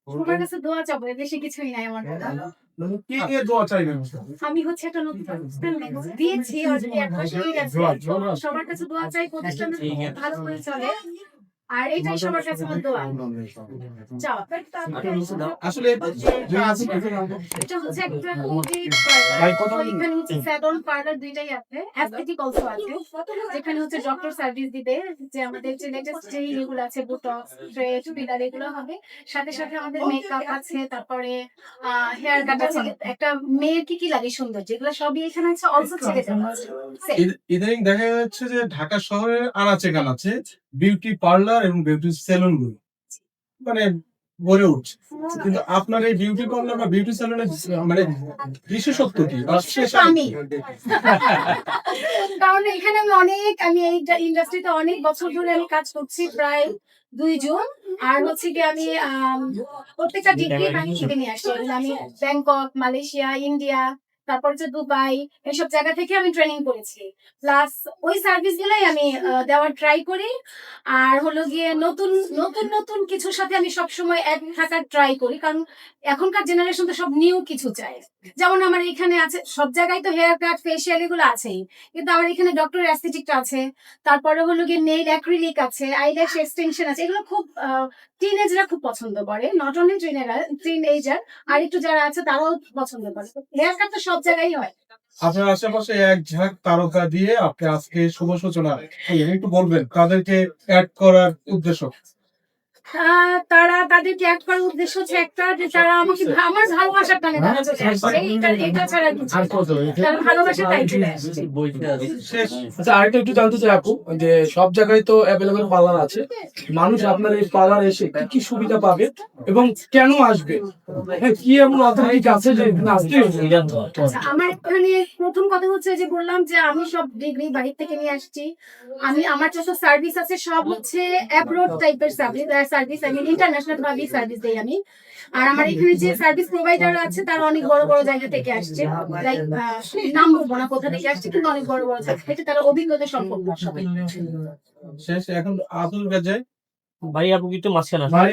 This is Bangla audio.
সবার কাছে দোয়া চাবো, বেশি কিছুই নাই আমার কথা। কি নিয়ে দোয়া চাইবেন? আমি হচ্ছে একটা নতুন প্রতিষ্ঠান দিয়েছি, অলরেডি ১ মাস হয়ে গেছে। সবার কাছে দোয়া চাই প্রতিষ্ঠানটা ভালো করে চলে। আর এটাই সবার কাছে আমার দোয়া চাওয়া। আসলে এটা হচ্ছে একটা বিউটি পার্লার। এখানে হচ্ছে স্যালন পার্লার দুইটাই আছে, অ্যাস্থেটিক অলসো আছে। যেখানে হচ্ছে ডক্টর সার্ভিস দিবে, যে আমাদের যে লেটেস্ট যে ইয়েগুলো আছে, বোটক্স, স্ট্রেট, ফিলার এগুলো হবে। সাথে সাথে আমাদের মেকআপ আছে, তারপরে হেয়ার কাট আছে। একটা মেয়ের কি কি লাগে সুন্দর, যেগুলো সবই এখানে আছে। অলসো ছেলেদের আছে। ইদানিং দেখা যাচ্ছে যে ঢাকা শহরের আনাচে কানাচে বিউটি পার্লার এবং বিউটি সেলুন গুলো মানে গড়ে উঠছে, কিন্তু আপনার এই বিউটি পার্লার বা বিউটি সেলুনের মানে বিশেষত্ব কি? আমি কারণ এখানে আমি এই ইন্ডাস্ট্রিতে অনেক বছর ধরে আমি কাজ করছি, প্রায় 2 জন। আর হচ্ছে কি আমি প্রত্যেকটা ডিগ্রি বাইরে থেকে নিয়ে আসছি। এগুলো আমি ব্যাংকক, মালয়েশিয়া, ইন্ডিয়া, তারপর হচ্ছে দুবাই, এসব জায়গা থেকে আমি ট্রেনিং করেছি। প্লাস ওই সার্ভিস গুলাই আমি দেওয়ার ট্রাই করি। আর হলো গিয়ে নতুন নতুন নতুন কিছুর সাথে আমি সবসময় এক থাকার ট্রাই করি, কারণ এখনকার জেনারেশন তো সব নিউ কিছু চায়। যেমন আমার এখানে আছে, সব জায়গায় তো হেয়ার কাট, ফেসিয়াল এগুলো আছেই, কিন্তু আমার এখানে ডক্টর অ্যাস্থেটিকটা আছে। তারপরে হলো গিয়ে নেইল অ্যাক্রিলিক আছে, আইল্যাশ এক্সটেনশন আছে। এগুলো খুব টিনেজরা খুব পছন্দ করে, নট অনলি টিনেজার, আর একটু যারা আছে তারাও পছন্দ করে। হেয়ার কাট তো সব জায়গায় হয়। আপনার আশেপাশে এক ঝাঁক তারকা দিয়ে আপনি আজকে শুভ সূচনা একটু বলবেন তাদেরকে অ্যাড করার উদ্দেশ্য? তাদেরকে অ্যাড করার উদ্দেশ্য হচ্ছে একটা, যে তারা আমাকে আমার ভালোবাসার টানে তারা চলে আসছে। এটা ছাড়া কিছু না। তারা ভালোবাসার টানে চলে আসছে। শেষ আচ্ছা, আরেকটা একটু জানতে চাই আপু, যে সব জায়গায় তো অ্যাভেলেবেল পার্লার আছে, মানুষ আপনার এই পার্লার এসে কি কি সুবিধা পাবে এবং কেন আসবে? হ্যাঁ, কি এমন অথেন্টিক আছে যে আসতে আচ্ছা, আমার এখানে প্রথম কথা হচ্ছে যে বললাম যে আমি সব ডিগ্রি বাইরে থেকে নিয়ে আসছি। আমার যত সার্ভিস আছে সব হচ্ছে অ্যাব্রোড টাইপের সার্ভিস আমি ইন্টারন্যাশনাল ভাবে সার্ভিস দেই আমি। আর আমার এখানে যে সার্ভিস প্রোভাইডার আছে তারা অনেক বড় বড় জায়গা থেকে আসছে, লাইক নাম বলবো না কোথা থেকে আসছে, কিন্তু অনেক বড় বড় জায়গা থেকে, তারা অভিজ্ঞতা সম্পন্ন সবাই। শেষ এখন আব্দুল গাজী ভাই আপু একটু মাঝখানে আসুন। ভাই